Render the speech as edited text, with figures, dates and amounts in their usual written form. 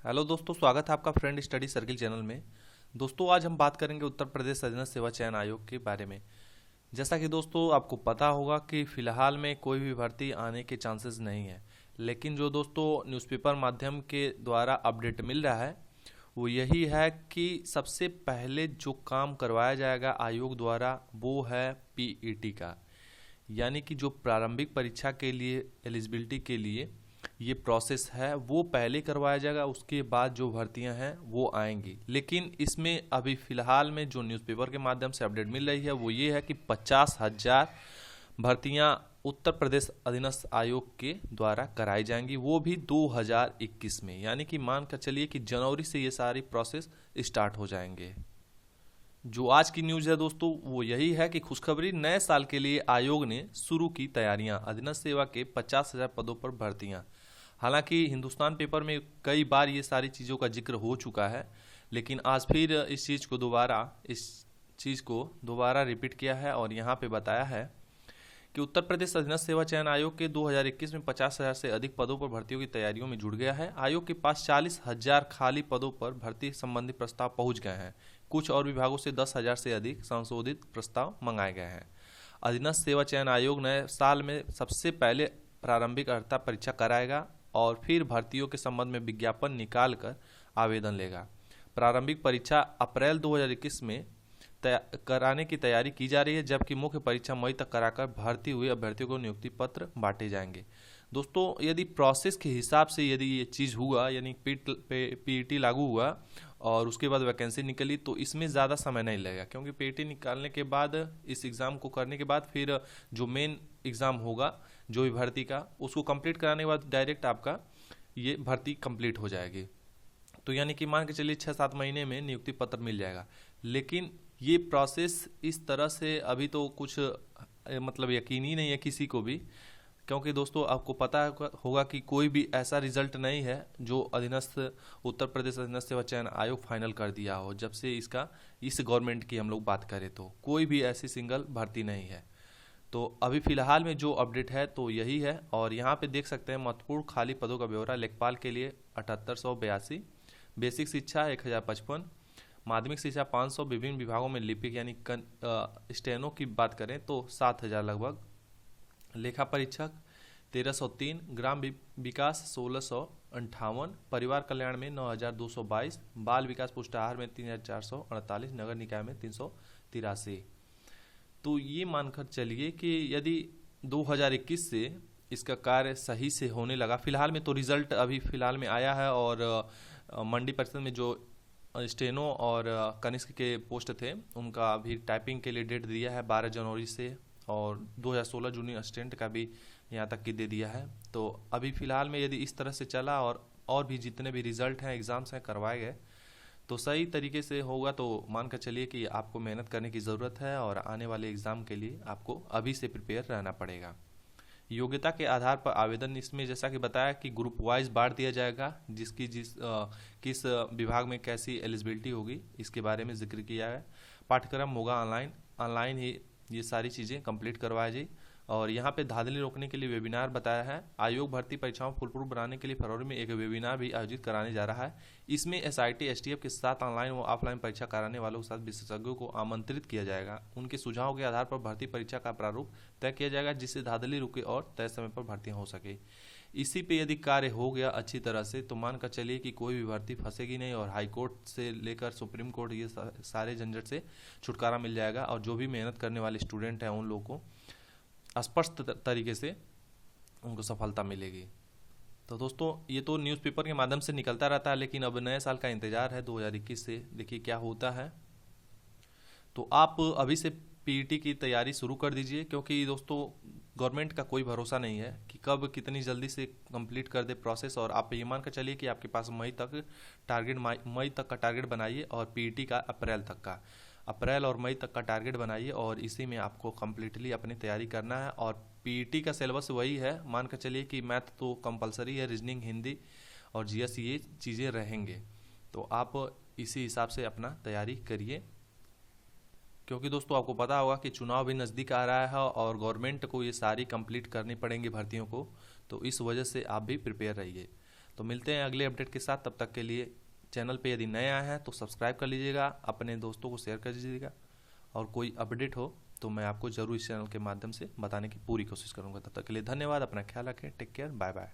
Hello दोस्तों, स्वागत है आपका फ्रेंड स्टडी सर्किल चैनल में। दोस्तों, आज हम बात करेंगे उत्तर प्रदेश अधीनस्थ सेवा चयन आयोग के बारे में। जैसा कि दोस्तों आपको पता होगा कि फ़िलहाल में कोई भी भर्ती आने के चांसेस नहीं है, लेकिन जो दोस्तों न्यूज़पेपर माध्यम के द्वारा अपडेट मिल रहा है वो यही है कि सबसे पहले जो काम करवाया जाएगा आयोग द्वारा वो है पीईटी का, यानी कि जो प्रारंभिक परीक्षा के लिए एलिजिबिलिटी के लिए ये प्रोसेस है वो पहले करवाया जाएगा। उसके बाद जो भर्तियां हैं वो आएंगी, लेकिन इसमें अभी फ़िलहाल में जो न्यूज़पेपर के माध्यम से अपडेट मिल रही है वो ये है कि 50,000 भर्तियां उत्तर प्रदेश अधीनस्थ आयोग के द्वारा कराई जाएंगी, वो भी 2021 में। यानी कि मान कर चलिए कि जनवरी से ये सारी प्रोसेस स्टार्ट हो जाएंगे। जो आज की न्यूज़ है दोस्तों वो यही है कि खुशखबरी, नए साल के लिए आयोग ने शुरू की तैयारियां, अधीनस्थ सेवा के 50,000 पदों पर भर्तियां। हालांकि हिंदुस्तान पेपर में कई बार ये सारी चीज़ों का जिक्र हो चुका है, लेकिन आज फिर इस चीज़ को दोबारा रिपीट किया है और यहाँ पे बताया है कि उत्तर प्रदेश अधीनस्थ सेवा चयन आयोग के 2021 में 50,000 से अधिक पदों पर भर्तियों की तैयारियों में जुट गया है। आयोग के पास 40,000 खाली पदों पर भर्ती संबंधी प्रस्ताव पहुंच गए हैं। कुछ और विभागों से 10,000 से अधिक संशोधित प्रस्ताव मंगाए गए हैं। अधीनस्थ सेवा चयन आयोग नए साल में सबसे पहले प्रारंभिक अर्हता परीक्षा कराएगा और फिर भर्तियों के संबंध में विज्ञापन निकाल कर आवेदन लेगा। प्रारंभिक परीक्षा अप्रैल 2021 में कराने की तैयारी की जा रही है, जबकि मुख्य परीक्षा मई तक कराकर भर्ती हुए अभ्यर्थियों को नियुक्ति पत्र बांटे जाएंगे। दोस्तों, यदि प्रोसेस के हिसाब से यदि ये चीज़ हुआ, यानी पीईटी लागू हुआ और उसके बाद वैकेंसी निकली, तो इसमें ज़्यादा समय नहीं लगेगा, क्योंकि पीईटी निकालने के बाद, इस एग्ज़ाम को करने के बाद फिर जो मेन एग्ज़ाम होगा जो भी भर्ती का, उसको कंप्लीट कराने के बाद डायरेक्ट आपका ये भर्ती कंप्लीट हो जाएगी। तो यानी कि मान के चलिए 6-7 महीने में नियुक्ति पत्र मिल जाएगा। लेकिन ये प्रोसेस इस तरह से अभी तो कुछ मतलब यकीन ही नहीं है किसी को भी, क्योंकि दोस्तों आपको पता होगा कि कोई भी ऐसा रिजल्ट नहीं है जो उत्तर प्रदेश अधीनस्थ सेवा चयन आयोग फाइनल कर दिया हो। जब से इस गवर्नमेंट की हम लोग बात करें तो कोई भी ऐसी सिंगल भर्ती नहीं है। तो अभी फिलहाल में जो अपडेट है तो यही है। और यहाँ पे देख सकते हैं महत्वपूर्ण खाली पदों का ब्यौरा। लेखपाल के लिए 7882, बेसिक शिक्षा 1055, माध्यमिक शिक्षा 500, विभिन्न विभागों में लिपिक यानी स्टेनो की बात करें तो 7,000 लगभग, लेखा परीक्षक 1303, ग्राम विकास 1658, परिवार कल्याण में 9,222, बाल विकास पुष्टाहार में 3,448, नगर निकाय में 383। तो ये मानकर चलिए कि यदि 2021 से इसका कार्य सही से होने लगा, फिलहाल में तो रिजल्ट अभी फिलहाल में आया है और मंडी परिषद में जो स्टेनो और कनिष्क के पोस्ट थे उनका अभी टाइपिंग के लिए डेट दिया है 12 जनवरी से, और 2016 जूनियर असिस्टेंट का भी यहाँ तक की दे दिया है। तो अभी फ़िलहाल में यदि इस तरह से चला और भी जितने भी रिज़ल्ट हैं, एग्ज़ाम्स हैं करवाए गए, तो सही तरीके से होगा तो मान कर चलिए कि आपको मेहनत करने की ज़रूरत है और आने वाले एग्ज़ाम के लिए आपको अभी से प्रिपेयर रहना पड़ेगा। योग्यता के आधार पर आवेदन, इसमें जैसा कि बताया कि ग्रुप वाइज बांट दिया जाएगा, किस विभाग में कैसी एलिजिबिलिटी होगी इसके बारे में जिक्र किया है। पाठ्यक्रम होगा ऑनलाइन ही ये सारी चीज़ें कंप्लीट करवाया जाए। और यहाँ पे धांधली रोकने के लिए वेबिनार बताया है। आयोग भर्ती परीक्षाओं फुल प्रूफ बनाने के लिए फरवरी में एक वेबिनार भी आयोजित कराने जा रहा है। इसमें एसआईटी एसटीएफ के साथ ऑनलाइन व ऑफलाइन परीक्षा कराने वालों के साथ विशेषज्ञों को आमंत्रित किया जाएगा। उनके सुझावों के आधार पर भर्ती परीक्षा का प्रारूप तय किया जाएगा, जिससे धांधली रुके और तय समय पर भर्तियाँ हो सके। इसी पे यदि कार्य हो गया अच्छी तरह से तो मान कर चलिए कि कोई भी भर्ती फंसेगी नहीं और हाई कोर्ट से लेकर सुप्रीम कोर्ट ये सारे झंझट से छुटकारा मिल जाएगा। और जो भी मेहनत करने वाले स्टूडेंट हैं उन लोगों को स्पष्ट तरीके से उनको सफलता मिलेगी। तो दोस्तों, ये तो न्यूज़पेपर के माध्यम से निकलता रहता है, लेकिन अब नए साल का इंतजार है 2021 से, देखिए क्या होता है। तो आप अभी से पीईटी की तैयारी शुरू कर दीजिए, क्योंकि दोस्तों गवर्नमेंट का कोई भरोसा नहीं है कि कब कितनी जल्दी से कंप्लीट कर दे प्रोसेस। और आप ये मान कर चलिए कि आपके पास मई तक का टारगेट बनाइए और पीईटी का अप्रैल और मई तक का टारगेट बनाइए और इसी में आपको कम्प्लीटली अपनी तैयारी करना है। और पीईटी का सिलेबस वही है, मान कर चलिए कि मैथ तो कंपलसरी है, रीजनिंग, हिंदी और जीएस ये चीज़ें रहेंगे। तो आप इसी हिसाब से अपना तैयारी करिए, क्योंकि दोस्तों आपको पता होगा कि चुनाव भी नज़दीक आ रहा है और गवर्नमेंट को ये सारी कंप्लीट करनी पड़ेंगी भर्तियों को। तो इस वजह से आप भी प्रिपेयर रहिए। तो मिलते हैं अगले अपडेट के साथ। तब तक के लिए चैनल पे यदि नए आए हैं तो सब्सक्राइब कर लीजिएगा, अपने दोस्तों को शेयर कर दीजिएगा, और कोई अपडेट हो तो मैं आपको जरूर इस चैनल के माध्यम से बताने की पूरी कोशिश करूंगा। तब तक के लिए धन्यवाद, अपना ख्याल रखें, टेक केयर, बाय बाय।